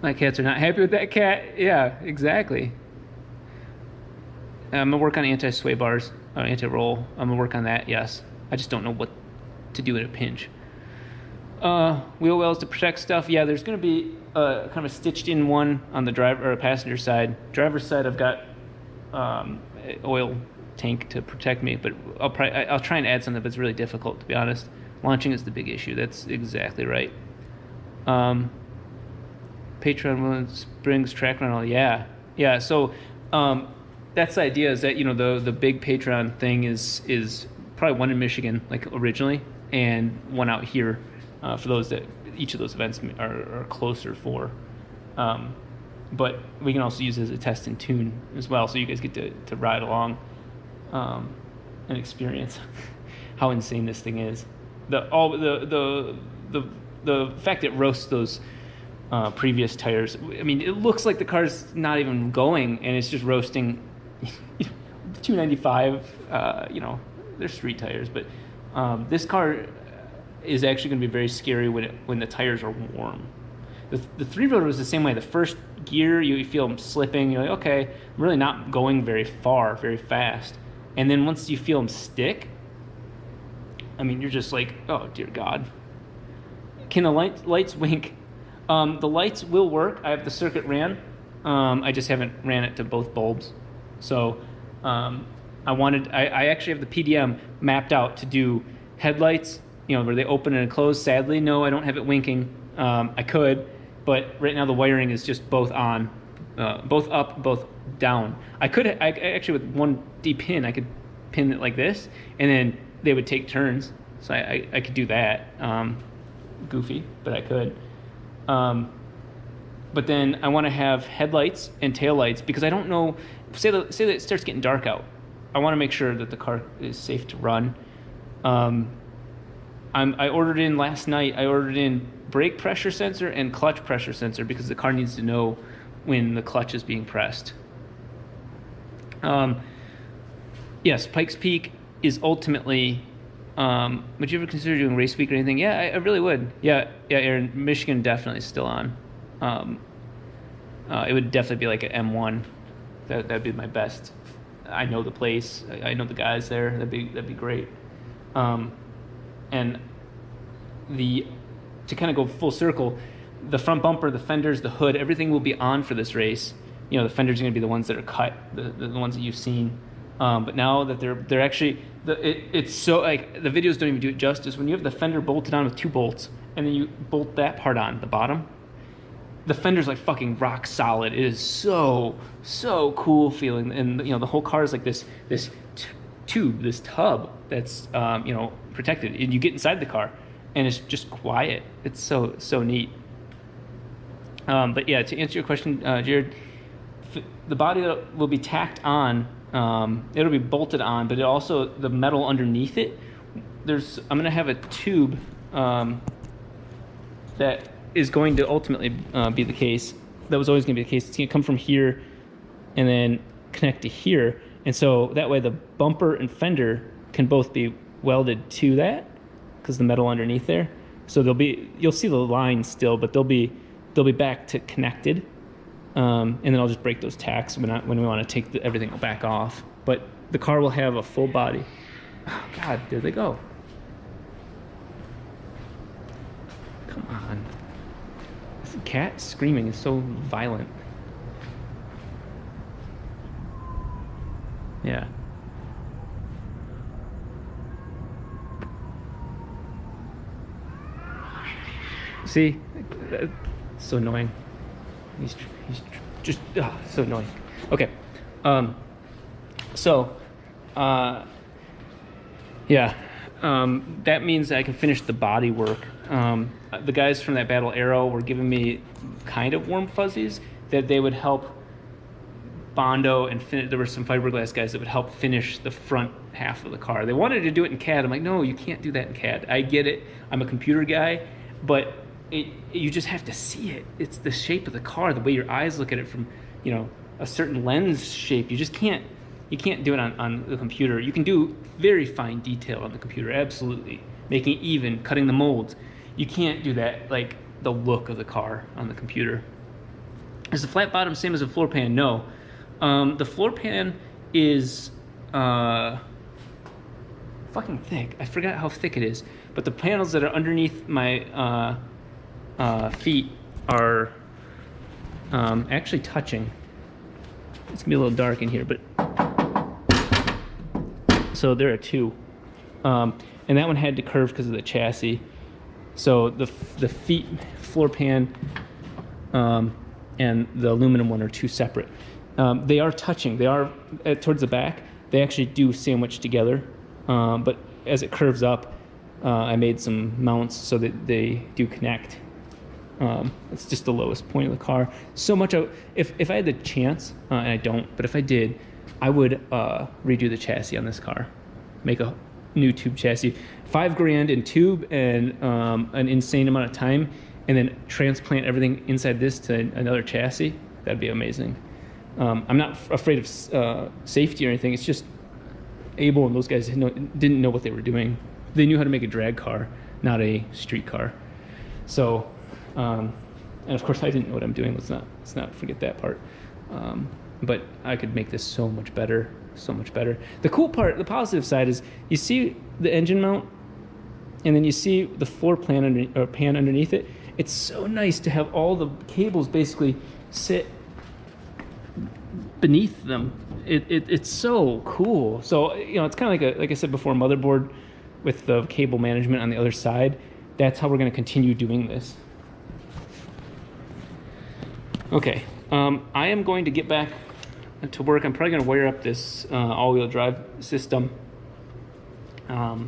My cats are not happy with that cat. Yeah, exactly. I'm gonna work on anti-sway bars, anti-roll. I'm gonna work on that. Yes, I just don't know what to do in a pinch. Wheel wells to protect stuff. Yeah, there's gonna be kind of a stitched-in one on the driver or passenger side. Driver's side, I've got oil tank to protect me, but I'll try and add something, but it's really difficult, to be honest. Launching is the big issue. That's exactly right. Patreon William Springs track rental. Yeah. So that's the idea, is that, you know, the big Patreon thing is probably one in Michigan, like originally, and one out here for those that each of those events are closer for. But we can also use it as a test and tune as well, so you guys get to ride along and experience how insane this thing is. The fact that it roasts those previous tires. I mean, it looks like the car's not even going, and it's just roasting. 295. You know, they're street tires, but this car is actually going to be very scary when the tires are warm. The three-rotor was the same way. The first gear, you feel them slipping. You're like, okay, I'm really not going very far, very fast. And then once you feel them stick, I mean, you're just like, oh, dear God. Can the lights wink? The lights will work. I have the circuit ran. I just haven't ran it to both bulbs. So I actually have the PDM mapped out to do headlights, you know, where they open and close. Sadly, no, I don't have it winking. I could, but right now the wiring is just both on, both up, both down. I actually, with one D pin, I could pin it like this, and then they would take turns. So I could do that. Goofy, but I could. But then I want to have headlights and taillights, because I don't know, say that it starts getting dark out. I want to make sure that the car is safe to run. I ordered in last night, I ordered in brake pressure sensor and clutch pressure sensor, because the car needs to know when the clutch is being pressed. Yes, Pikes Peak is ultimately, would you ever consider doing race week or anything? Yeah, I really would. Yeah, Aaron, Michigan definitely is still on. It would definitely be like an M1. That'd be my best. I know the place. I know the guys there. That'd be great. And to kind of go full circle, the front bumper, the fenders, the hood, everything will be on for this race. You know, the fenders are going to be the ones that are cut, the ones that you've seen. But now that they're actually, it's so, like, the videos don't even do it justice. When you have the fender bolted on with 2 bolts, and then you bolt that part on the bottom, the fender's like fucking rock solid. It is so cool feeling, and you know, the whole car is like this tube, this tub that's you know, protected, and you get inside the car and it's just quiet. It's so neat. But yeah, to answer your question, Jared, the body will be tacked on. It'll be bolted on, but it also, the metal underneath it, I'm gonna have a tube that is going to ultimately be the case. That was always going to be the case. It's going to come from here and then connect to here. And so that way the bumper and fender can both be welded to that, because the metal underneath there. So you'll see the line still, but they'll be back to connected. And then I'll just break those tacks when we want to take everything back off. But the car will have a full body. Oh God, there they go. Come on. This cat screaming is so violent. Yeah. See? That's so annoying. He's just so annoying. Okay. Yeah. That means I can finish the body work. The guys from that Battle Arrow were giving me kind of warm fuzzies that they would help Bondo and there were some fiberglass guys that would help finish the front half of the car. They wanted to do it in CAD. I'm like, no, you can't do that in CAD. I get it. I'm a computer guy, but you just have to see it. It's the shape of the car, the way your eyes look at it from, you know, a certain lens shape. You just can't. You can't do it on the computer. You can do very fine detail on the computer, absolutely. Making it even, cutting the molds. you can't do that, like the look of the car on the computer. Is the flat bottom same as a floor pan? No. The floor pan is fucking thick. I forgot how thick it is. But the panels that are underneath my feet are actually touching. It's gonna be a little dark in here, but so there are two. And that one had to curve because of the chassis. So the feet floor pan and the aluminum one are two separate. They are touching. They are towards the back. They actually do sandwich together. But as it curves up, I made some mounts so that they do connect. It's just the lowest point of the car. So much if I had the chance, and I don't, but if I did, I would redo the chassis on this car, make a new tube chassis, $5,000 in tube and an insane amount of time, and then transplant everything inside this to another chassis. That'd be amazing. I'm not afraid of safety or anything. It's just Abel and those guys didn't know what they were doing. They knew how to make a drag car, not a street car. So, and of course I didn't know what I'm doing. Let's not forget that part. But I could make this so much better, so much better. The cool part, the positive side is you see the engine mount, and then you see the floor pan underneath it. It's so nice to have all the cables basically sit beneath them. It's so cool. So, you know, it's kind of like I said before, motherboard with the cable management on the other side. That's how we're going to continue doing this. Okay, I am going to get back to work. I'm probably going to wire up this all-wheel drive system. I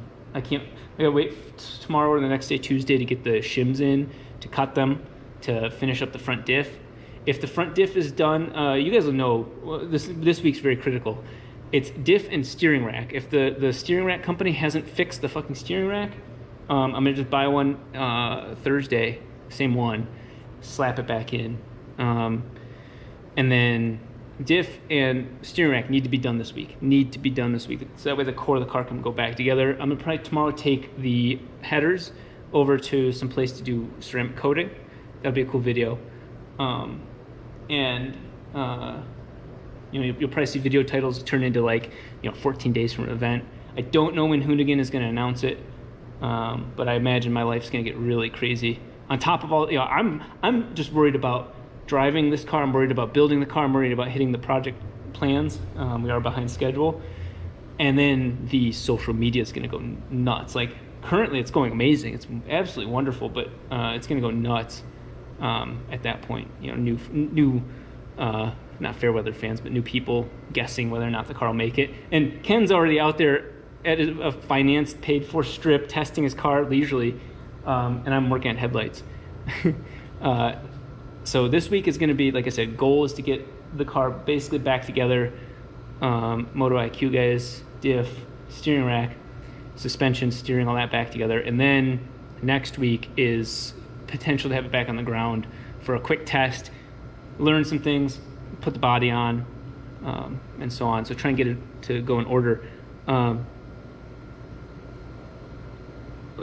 gotta wait tomorrow or the next day, Tuesday, to get the shims in, to cut them, to finish up the front diff. If the front diff is done, you guys will know, this week's very critical. It's diff and steering rack. If the steering rack company hasn't fixed the fucking steering rack, I'm gonna just buy one Thursday, same one, slap it back in. And then diff and steering rack need to be done this week. So that way the core of the car can go back together. I'm gonna probably tomorrow take the headers over to some place to do ceramic coating. That'll be a cool video. You'll probably see video titles turn into 14 days from an event. I don't know when Hoonigan is going to announce it, but I imagine my life's going to get really crazy. On top of all, I'm just worried about driving this car. I'm worried about building the car. I'm worried about hitting the project plans. We are behind schedule, and then the social media is going to go nuts. Like currently, it's going amazing. It's absolutely wonderful, but it's going to go nuts. At that point, new not fair weather fans, but new people guessing whether or not the car will make it. And Ken's already out there at a financed, paid for strip testing his car leisurely, and I'm working on headlights. So this week is going to be, like I said, goal is to get the car basically back together. Moto IQ guys, diff, steering rack, suspension, steering, all that back together. And then next week is potential to have it back on the ground for a quick test, learn some things, put the body on, and so on. So try and get it to go in order.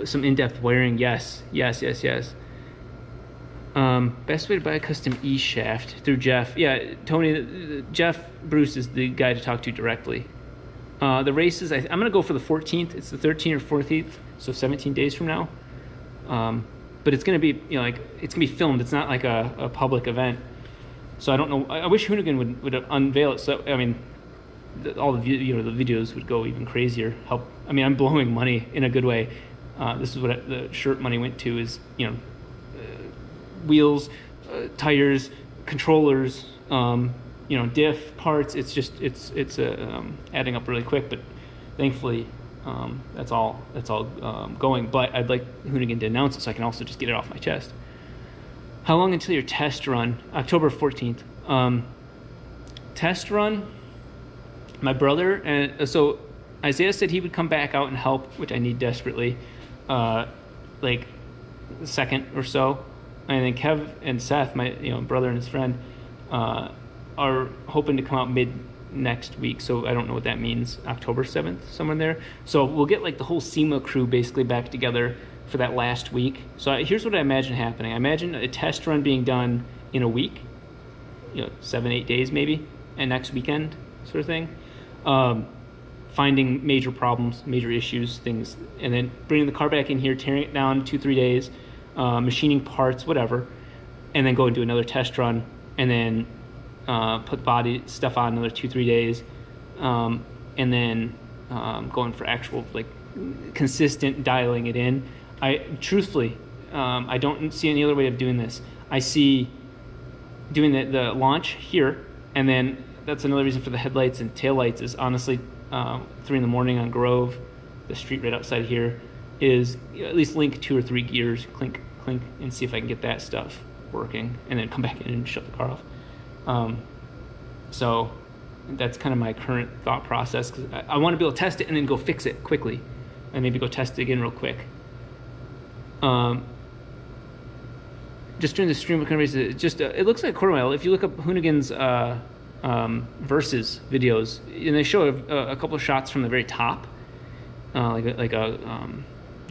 Some in-depth wiring, yes. Best way to buy a custom E-shaft through Jeff. Yeah, Tony, Jeff Bruce is the guy to talk to directly. The races, I'm going to go for the 14th. It's the 13th or 14th, so 17 days from now. But it's going to be, it's going to be filmed. It's not like a public event. So I don't know. I wish Hoonigan would unveil it. So, I mean, all the videos would go even crazier. I'm blowing money in a good way. This is what the shirt money went to is, wheels, tires, controllers, diff, parts. It's just, it's adding up really quick, but thankfully, that's all going. But I'd like Hoonigan to announce it so I can also just get it off my chest. How long until your test run? October 14th. Test run, my brother, and so Isaiah said he would come back out and help, which I need desperately, like the second or so. And then Kev and Seth, my brother and his friend, are hoping to come out mid next week. So I don't know what that means. October 7th, somewhere there. So we'll get like the whole SEMA crew basically back together for that last week. So here's what I imagine happening. I imagine a test run being done in a week, 7-8 days maybe, and next weekend sort of thing. Finding major problems, major issues, things, and then bringing the car back in here, tearing it down 2-3 days, machining parts, whatever, and then go and do another test run, and then put body stuff on another 2-3 days, and then going for actual like consistent dialing it in. Truthfully, I don't see any other way of doing this. I see doing the launch here, and then that's another reason for the headlights and taillights is honestly 3 in the morning on Grove, the street right outside here, is at least link 2 or 3 gears, clink, clink, and see if I can get that stuff working, and then come back in and shut the car off. So that's kind of my current thought process, because I want to be able to test it and then go fix it quickly, and maybe go test it again real quick. Just during the stream, what kind of race is it? Just it looks like a quarter mile. If you look up Hoonigan's versus videos, and they show a couple of shots from the very top, like a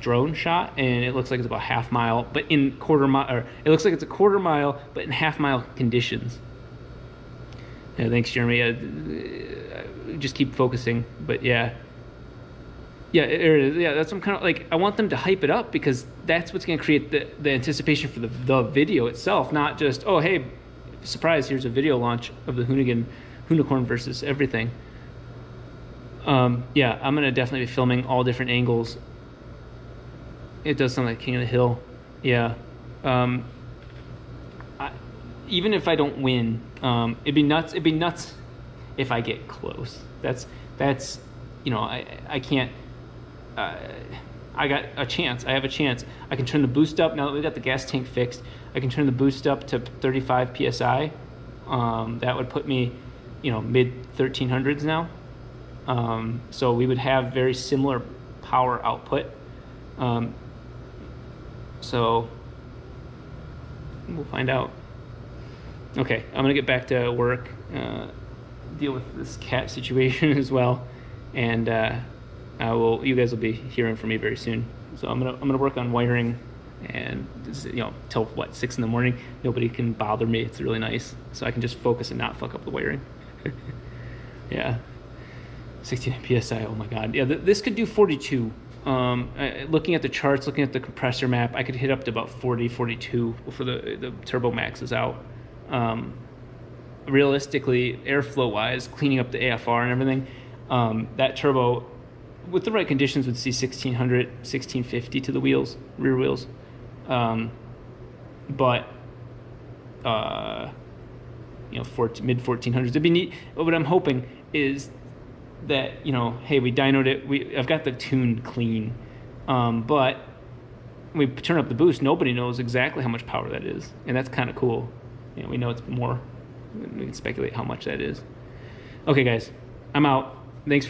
drone shot, and it looks like it's about half mile, but in quarter mile, or it looks like it's a quarter mile, but in half mile conditions. Yeah, thanks, Jeremy. Just keep focusing, but yeah, there it is. Yeah, that's what I'm kind of like. I want them to hype it up, because that's what's going to create the anticipation for the video itself, not just, oh hey, surprise, here's a video launch of the Hoonicorn versus everything. Yeah, I'm gonna definitely be filming all different angles. It does sound like King of the Hill. Yeah. Even if I don't win, it'd be nuts if I get close. That's I can't. I got a chance. I have a chance. I can turn the boost up now that we got the gas tank fixed. I can turn the boost up to 35 psi. That would put me, mid 1300s now. So we would have very similar power output. So we'll find out. Okay, I'm gonna get back to work, deal with this cat situation as well, and you guys will be hearing from me very soon. So I'm gonna work on wiring, and till 6 in the morning. Nobody can bother me. It's really nice, so I can just focus and not fuck up the wiring. Yeah, 69 psi. Oh my god. Yeah, this could do 42. Looking at the charts, looking at the compressor map, I could hit up to about 40, 42 before the turbo max is out. Realistically, airflow wise, cleaning up the AFR and everything, that turbo with the right conditions would see 1600, 1650 to the wheels, rear wheels. But mid 1400s. It'd be neat. What I'm hoping is that, hey, we dynoed it. I've got the tune clean, but when we turn up the boost, nobody knows exactly how much power that is, and that's kind of cool. We know it's more. We can speculate how much that is. Okay, guys, I'm out. Thanks for